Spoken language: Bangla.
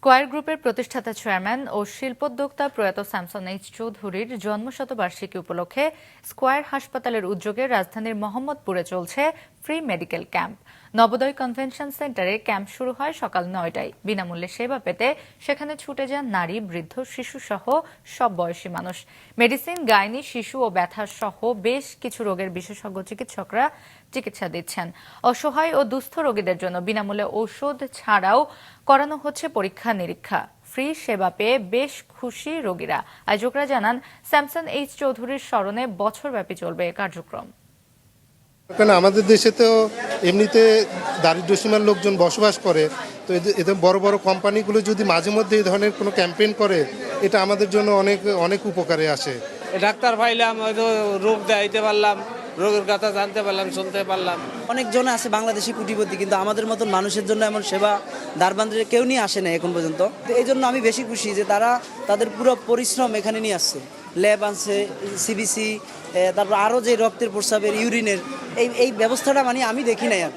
স্কয়ার গ্রুপের প্রতিষ্ঠাতা চেয়ারম্যান ও শিল্পোদ্যোক্তা প্রয়াত স্যামসন এইচ চৌধুরীর জন্মশতবার্ষিকী উপলক্ষে স্কয়ার হাসপাতালের উদ্যোগে রাজধানীর মোহাম্মদপুরে চলছে free medical camp. Navodaya convention সেন্টারে ক্যাম্প শুরু হয় সকাল ৯টায়। বিনামূল্যে সেবা পেতে সেখানে ছুটে যান নারী, বৃদ্ধ, শিশু সহ সব বয়সী মানুষ। মেডিসিন, গাইনি, শিশু ও ব্যথা সহ বেশ কিছু রোগের বিশেষজ্ঞ চিকিৎসকরা চিকিৎসা দিচ্ছেন। অসহায় ও দুস্থ রোগীদের জন্য বিনামূল্যে ঔষধ ছাড়াও করানো হচ্ছে পরীক্ষা নিরীক্ষা। ফ্রি সেবা পেয়ে বেশ খুশি রোগীরা। আয়োজকরা জানান, স্যামসন এইচ চৌধুরীর স্মরণে বছরব্যাপী চলবে কার্যক্রম। কারণ আমাদের দেশে তো এমনিতে দারিদ্র্যসীমার লোকজন বসবাস করে, তো এদের বড় বড় কোম্পানিগুলো যদি মাঝে মধ্যে এই ধরনের কোনো ক্যাম্পেইন করে, এটা আমাদের জন্য অনেক অনেক উপকারে আসে। ডাক্তার পাইলাম, হয়তো রোগ দেখাইতে পারলাম, রোগের কথা জানতে পারলাম, শুনতে পারলাম। অনেকজন আছে বাংলাদেশি কোটিপতি, কিন্তু আমাদের মতন মানুষের জন্য এমন সেবা ধারবান্ধে কেউ নিয়ে আসে না এখন পর্যন্ত। তো এই জন্য আমি বেশি খুশি যে তারা তাদের পুরো পরিশ্রম এখানে নিয়ে আসছে। ল্যাব আনছে, সিবিসি, তারপর আরও যে রক্তের প্রস্রাবের, ইউরিনের এই ব্যবস্থাটা মানে আমি দেখি নাই আর।